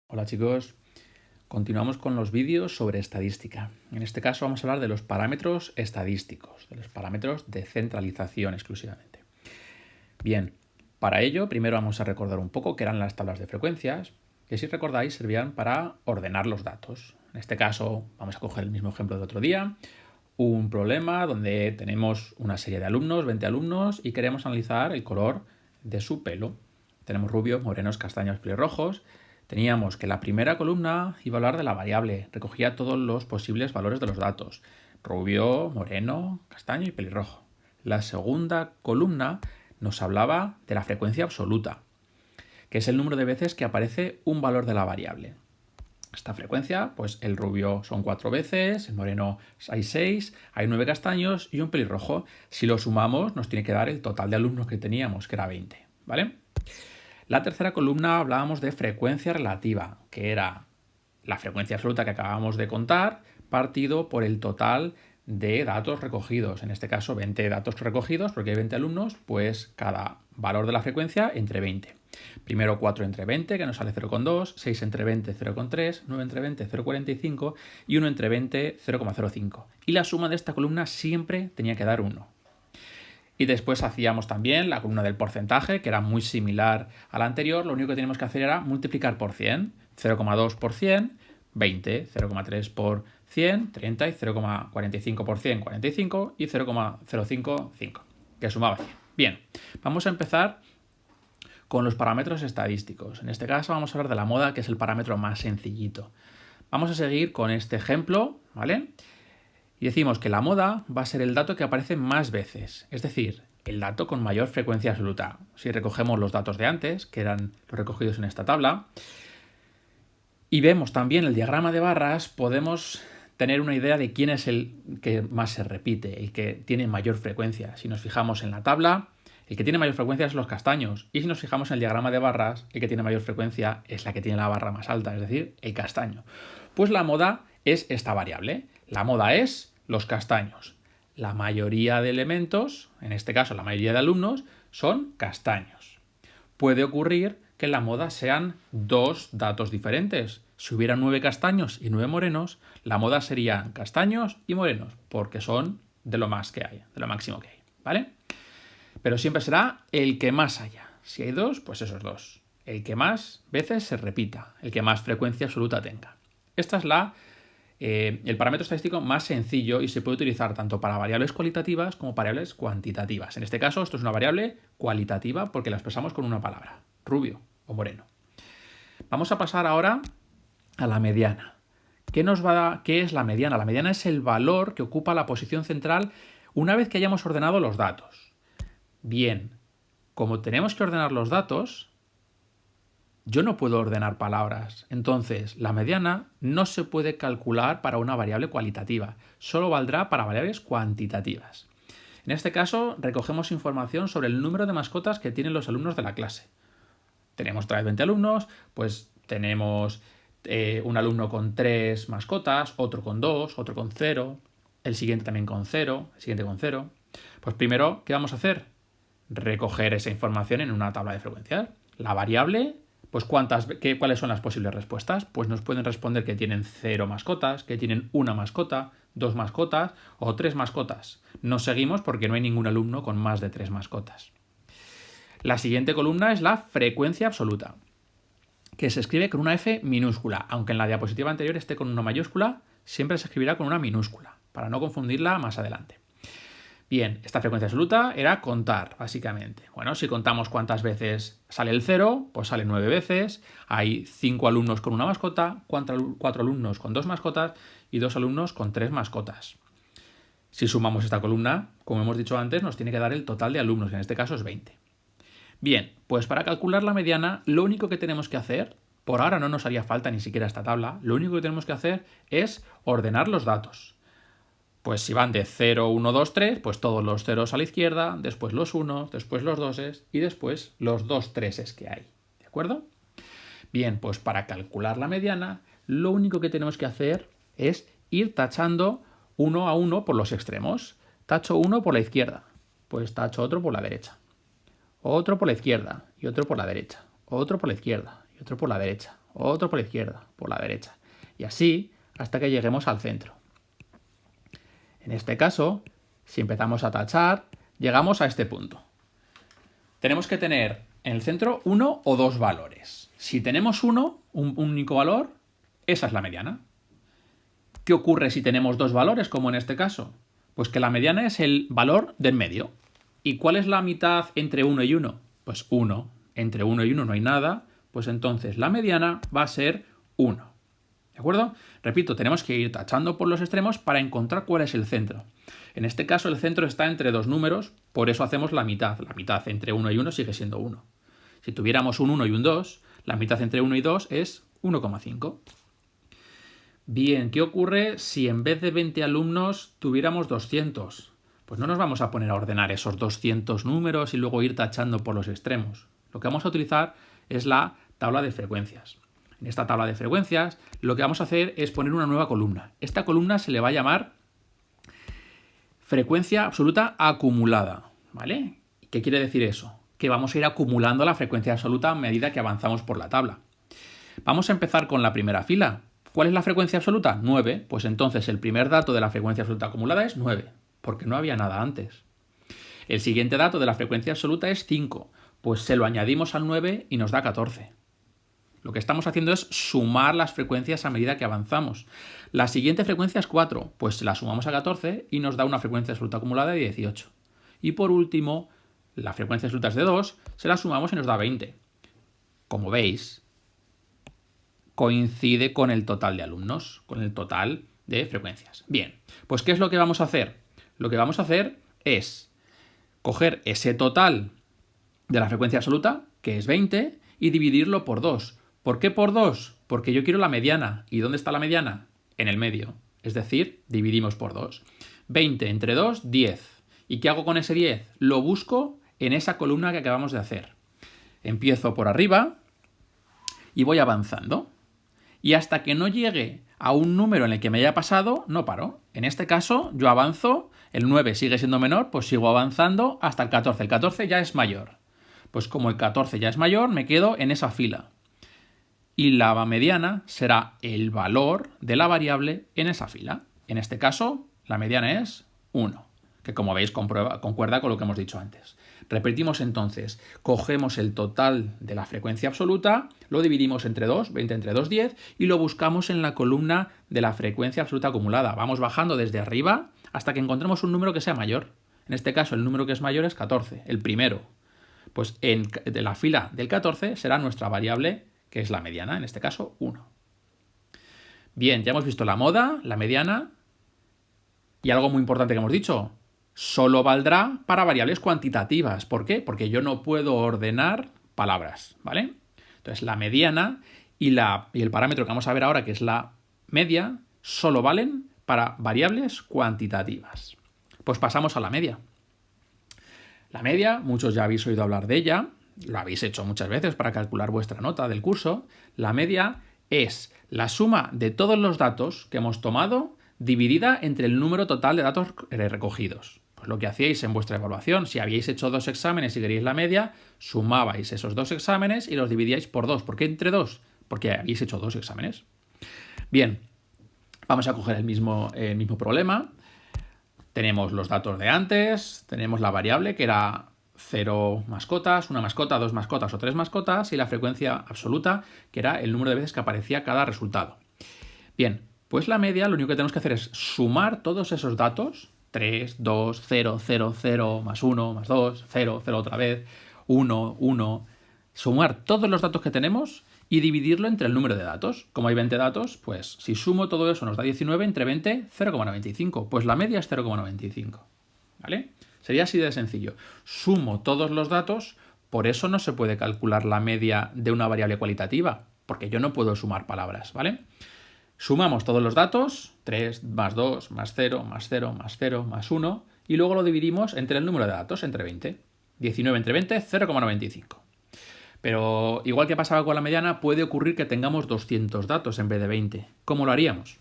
Hola chicos, continuamos con los vídeos sobre estadística. En este caso vamos a hablar de los parámetros estadísticos, de los parámetros de centralización exclusivamente. Bien, para ello primero vamos a recordar un poco qué eran las tablas de frecuencias, que si recordáis servían para ordenar los datos. En este caso vamos a coger el mismo ejemplo de otro día, un problema donde tenemos una serie de alumnos, 20 alumnos, y queremos analizar el color de su pelo. Tenemos rubios, morenos, castaños, pelirrojos. Teníamos que la primera columna iba a hablar de la variable, recogía todos los posibles valores de los datos, rubio, moreno, castaño y pelirrojo. La segunda columna nos hablaba de la frecuencia absoluta, que es el número de veces que aparece un valor de la variable. Esta frecuencia, pues el rubio son 4 veces, el moreno hay 6, hay 9 castaños y un pelirrojo. Si lo sumamos nos tiene que dar el total de alumnos que teníamos, que era 20, ¿vale? La tercera columna hablábamos de frecuencia relativa, que era la frecuencia absoluta que acabamos de contar, partido por el total de datos recogidos. En este caso, 20 datos recogidos, porque hay 20 alumnos, pues cada valor de la frecuencia entre 20. Primero 4 entre 20, que nos sale 0,2, 6 entre 20, 0,3, 9 entre 20, 0,45 y 1 entre 20, 0,05. Y la suma de esta columna siempre tenía que dar 1. Y después hacíamos también la columna del porcentaje, que era muy similar a la anterior. Lo único que teníamos que hacer era multiplicar por 100. 0,2 por 100, 20. 0,3 por 100, 30. Y 0,45 por 100, 45. Y 0,05, 5. Que sumaba 100. Bien, vamos a empezar con los parámetros estadísticos. En este caso vamos a hablar de la moda, que es el parámetro más sencillito. Vamos a seguir con este ejemplo, ¿vale? Y decimos que la moda va a ser el dato que aparece más veces, es decir, el dato con mayor frecuencia absoluta. Si recogemos los datos de antes, que eran los recogidos en esta tabla, y vemos también el diagrama de barras, podemos tener una idea de quién es el que más se repite, el que tiene mayor frecuencia. Si nos fijamos en la tabla, el que tiene mayor frecuencia es los castaños. Y si nos fijamos en el diagrama de barras, el que tiene mayor frecuencia es la que tiene la barra más alta, es decir, el castaño. Pues la moda es esta variable. La moda es los castaños. La mayoría de elementos, en este caso la mayoría de alumnos, son castaños. Puede ocurrir que en la moda sean dos datos diferentes. Si hubiera 9 castaños y 9 morenos, la moda serían castaños y morenos, porque son de lo más que hay, de lo máximo que hay, ¿vale? Pero siempre será el que más haya. Si hay dos, pues esos dos. El que más veces se repita, el que más frecuencia absoluta tenga. Esta es el parámetro estadístico más sencillo y se puede utilizar tanto para variables cualitativas como variables cuantitativas. En este caso, esto es una variable cualitativa porque la expresamos con una palabra, rubio o moreno. Vamos a pasar ahora a la mediana. ¿Qué es la mediana? La mediana es el valor que ocupa la posición central una vez que hayamos ordenado los datos. Bien, como tenemos que ordenar los datos, yo no puedo ordenar palabras. Entonces, la mediana no se puede calcular para una variable cualitativa, solo valdrá para variables cuantitativas. En este caso, recogemos información sobre el número de mascotas que tienen los alumnos de la clase. Tenemos otra vez 20 alumnos, pues tenemos un alumno con 3 mascotas, otro con 2, otro con 0, el siguiente también con 0, el siguiente con 0. Pues primero, ¿qué vamos a hacer? Recoger esa información en una tabla de frecuencias. La variable, pues ¿cuáles son las posibles respuestas? Pues nos pueden responder que tienen 0 mascotas, que tienen 1 mascota, 2 mascotas o 3 mascotas. No seguimos porque no hay ningún alumno con más de 3 mascotas. La siguiente columna es la frecuencia absoluta, que se escribe con una F minúscula. Aunque en la diapositiva anterior esté con una mayúscula, siempre se escribirá con una minúscula, para no confundirla más adelante. Bien, esta frecuencia absoluta era contar, básicamente. Bueno, si contamos cuántas veces sale el 0, pues sale 9 veces. Hay 5 alumnos con una mascota, 4 alumnos con 2 mascotas y 2 alumnos con 3 mascotas. Si sumamos esta columna, como hemos dicho antes, nos tiene que dar el total de alumnos, que en este caso es 20. Bien, pues para calcular la mediana, lo único que tenemos que hacer, por ahora no nos haría falta ni siquiera esta tabla, lo único que tenemos que hacer es ordenar los datos. Pues si van de 0, 1, 2, 3, pues todos los ceros a la izquierda, después los 1, después los 2 y después los 2 3 que hay. ¿De acuerdo? Bien, pues para calcular la mediana, lo único que tenemos que hacer es ir tachando uno a uno por los extremos. Tacho uno por la izquierda, pues tacho otro por la derecha. Otro por la izquierda y otro por la derecha. Otro por la izquierda y otro por la derecha. otro por la izquierda, por la derecha. Y así hasta que lleguemos al centro. En este caso, si empezamos a tachar, llegamos a este punto. Tenemos que tener en el centro uno o dos valores. Si tenemos uno, un único valor, esa es la mediana. ¿Qué ocurre si tenemos dos valores, como en este caso? Pues que la mediana es el valor del medio. ¿Y cuál es la mitad entre 1 y 1? Pues 1. Entre 1 y 1 no hay nada, pues entonces la mediana va a ser 1. ¿De acuerdo? Repito, tenemos que ir tachando por los extremos para encontrar cuál es el centro. En este caso el centro está entre dos números, por eso hacemos la mitad. La mitad entre 1 y 1 sigue siendo 1. Si tuviéramos un 1 y un 2, la mitad entre 1 y 2 es 1,5. Bien, ¿qué ocurre si en vez de 20 alumnos tuviéramos 200? Pues no nos vamos a poner a ordenar esos 200 números y luego ir tachando por los extremos. Lo que vamos a utilizar es la tabla de frecuencias. En esta tabla de frecuencias lo que vamos a hacer es poner una nueva columna. Esta columna se le va a llamar frecuencia absoluta acumulada, ¿vale? ¿Qué quiere decir eso? Que vamos a ir acumulando la frecuencia absoluta a medida que avanzamos por la tabla. Vamos a empezar con la primera fila. ¿Cuál es la frecuencia absoluta? 9. Pues entonces el primer dato de la frecuencia absoluta acumulada es 9, porque no había nada antes. El siguiente dato de la frecuencia absoluta es 5, pues se lo añadimos al 9 y nos da 14. Lo que estamos haciendo es sumar las frecuencias a medida que avanzamos. La siguiente frecuencia es 4, pues la sumamos a 14 y nos da una frecuencia absoluta acumulada de 18. Y por último, la frecuencia absoluta es de 2, se la sumamos y nos da 20. Como veis, coincide con el total de alumnos, con el total de frecuencias. Bien, pues ¿qué es lo que vamos a hacer? Lo que vamos a hacer es coger ese total de la frecuencia absoluta, que es 20, y dividirlo por 2. ¿Por qué por 2? Porque yo quiero la mediana. ¿Y dónde está la mediana? En el medio. Es decir, dividimos por 2. 20 entre 2, 10. ¿Y qué hago con ese 10? Lo busco en esa columna que acabamos de hacer. Empiezo por arriba y voy avanzando. Y hasta que no llegue a un número en el que me haya pasado, no paro. En este caso, yo avanzo, el 9 sigue siendo menor, pues sigo avanzando hasta el 14. El 14 ya es mayor. Pues como el 14 ya es mayor, me quedo en esa fila. Y la mediana será el valor de la variable en esa fila. En este caso, la mediana es 1, que como veis concuerda con lo que hemos dicho antes. Repetimos entonces, cogemos el total de la frecuencia absoluta, lo dividimos entre 2, 20 entre 2, 10, y lo buscamos en la columna de la frecuencia absoluta acumulada. Vamos bajando desde arriba hasta que encontremos un número que sea mayor. En este caso, el número que es mayor es 14, el primero. Pues de la fila del 14 será nuestra variable, que es la mediana, en este caso 1. Bien, ya hemos visto la moda, la mediana, y algo muy importante que hemos dicho, solo valdrá para variables cuantitativas. ¿Por qué? Porque yo no puedo ordenar palabras, ¿vale? Entonces la mediana y el parámetro que vamos a ver ahora, que es la media, solo valen para variables cuantitativas. Pues pasamos a la media. La media, muchos ya habéis oído hablar de ella, lo habéis hecho muchas veces para calcular vuestra nota del curso. La media es la suma de todos los datos que hemos tomado dividida entre el número total de datos recogidos. Pues lo que hacíais en vuestra evaluación, si habíais hecho 2 exámenes y queríais la media, sumabais esos 2 exámenes y los dividíais por 2. ¿Por qué entre 2? Porque habéis hecho 2 exámenes. Bien, vamos a coger el mismo problema. Tenemos los datos de antes, tenemos la variable que era 0 mascotas, 1 mascota, 2 mascotas o 3 mascotas y la frecuencia absoluta que era el número de veces que aparecía cada resultado. Bien, pues la media lo único que tenemos que hacer es sumar todos esos datos, 3, 2, 0, 0, 0, más 1, más 2, 0, 0 otra vez, 1, 1, sumar todos los datos que tenemos y dividirlo entre el número de datos. Como hay 20 datos, pues si sumo todo eso nos da 19, entre 20, 0,95. Pues la media es 0,95. ¿Vale? Sería así de sencillo. Sumo todos los datos, por eso no se puede calcular la media de una variable cualitativa, porque yo no puedo sumar palabras, ¿vale? Sumamos todos los datos, 3 más 2 más 0 más 0 más 0 más 1, y luego lo dividimos entre el número de datos, entre 20. 19 entre 20, 0,95. Pero igual que pasaba con la mediana, puede ocurrir que tengamos 200 datos en vez de 20. ¿Cómo lo haríamos?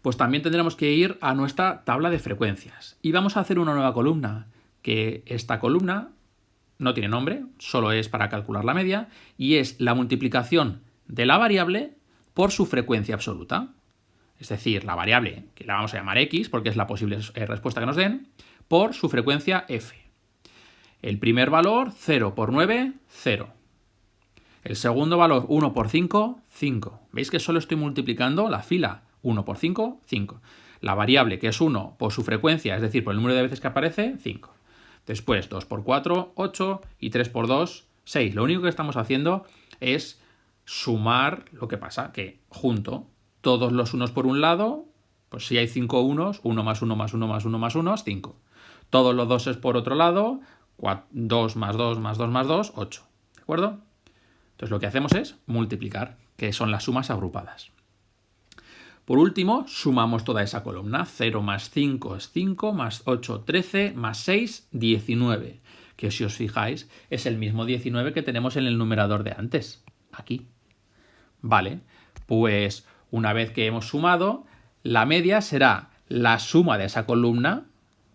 Pues también tendremos que ir a nuestra tabla de frecuencias. Y vamos a hacer una nueva columna, que esta columna no tiene nombre, solo es para calcular la media, y es la multiplicación de la variable por su frecuencia absoluta. Es decir, la variable, que la vamos a llamar x, porque es la posible respuesta que nos den, por su frecuencia f. El primer valor, 0 por 9, 0. El segundo valor, 1 por 5, 5. ¿Veis que solo estoy multiplicando la fila? 1 por 5, 5. La variable, que es 1 por su frecuencia, es decir, por el número de veces que aparece, 5. Después, 2 por 4, 8 y 3 por 2, 6. Lo único que estamos haciendo es sumar lo que pasa, que junto todos los unos por un lado, pues si hay 5 unos, 1 más 1 más 1 más 1 más 1 es 5. Todos los doses por otro lado, 2 más 2 más 2 más 2, 8. ¿De acuerdo? Entonces lo que hacemos es multiplicar, que son las sumas agrupadas. Por último, sumamos toda esa columna. 0 más 5 es 5, más 8, 13, más 6, 19. Que si os fijáis, es el mismo 19 que tenemos en el numerador de antes. Aquí. Vale, pues una vez que hemos sumado, la media será la suma de esa columna,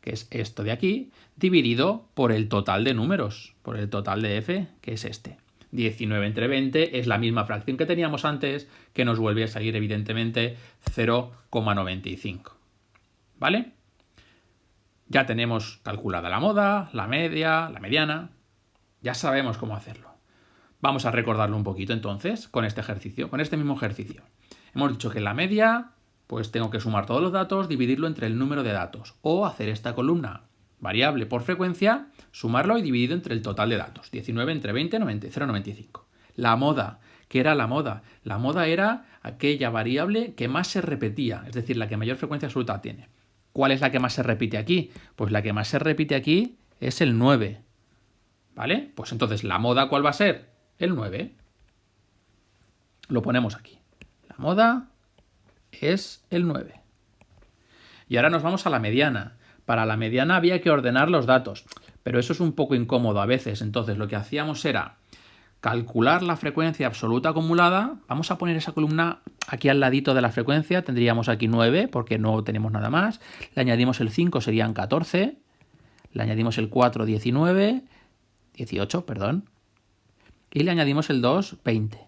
que es esto de aquí, dividido por el total de números, por el total de f, que es este. 19 entre 20 es la misma fracción que teníamos antes, que nos vuelve a salir evidentemente 0,95. ¿Vale? Ya tenemos calculada la moda, la media, la mediana. Ya sabemos cómo hacerlo. Vamos a recordarlo un poquito entonces con este ejercicio, con este mismo ejercicio. Hemos dicho que en la media, pues tengo que sumar todos los datos, dividirlo entre el número de datos. O hacer esta columna variable por frecuencia, sumarlo y dividido entre el total de datos. 19 entre 20, 0,95. La moda. ¿Qué era la moda? La moda era aquella variable que más se repetía, es decir, la que mayor frecuencia absoluta tiene. ¿Cuál es la que más se repite aquí? Pues la que más se repite aquí es el 9. ¿Vale? Pues entonces, ¿la moda cuál va a ser? El 9. Lo ponemos aquí. La moda es el 9. Y ahora nos vamos a la mediana. Para la mediana había que ordenar los datos, pero eso es un poco incómodo a veces. Entonces lo que hacíamos era calcular la frecuencia absoluta acumulada. Vamos a poner esa columna aquí al ladito de la frecuencia. Tendríamos aquí 9 porque no tenemos nada más. Le añadimos el 5, serían 14. Le añadimos el 4, 18, perdón. Y le añadimos el 2, 20.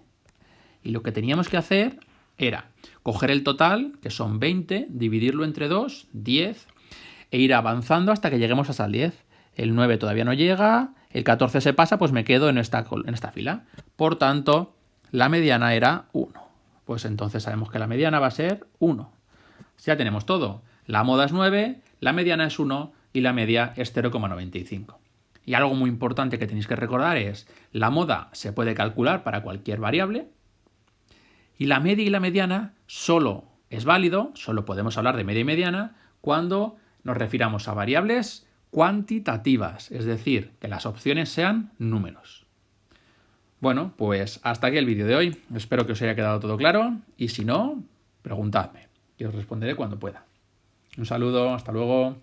Y lo que teníamos que hacer era coger el total, que son 20, dividirlo entre 2, 10, e ir avanzando hasta que lleguemos hasta el 10. El 9 todavía no llega, el 14 se pasa, pues me quedo en esta fila. Por tanto, la mediana era 1. Pues entonces sabemos que la mediana va a ser 1. Ya tenemos todo. La moda es 9, la mediana es 1 y la media es 0,95. Y algo muy importante que tenéis que recordar es, la moda se puede calcular para cualquier variable y la media y la mediana solo es válido, solo podemos hablar de media y mediana cuando nos refiramos a variables cuantitativas, es decir, que las opciones sean números. Bueno, pues hasta aquí el vídeo de hoy. Espero que os haya quedado todo claro y si no, preguntadme y os responderé cuando pueda. Un saludo, hasta luego.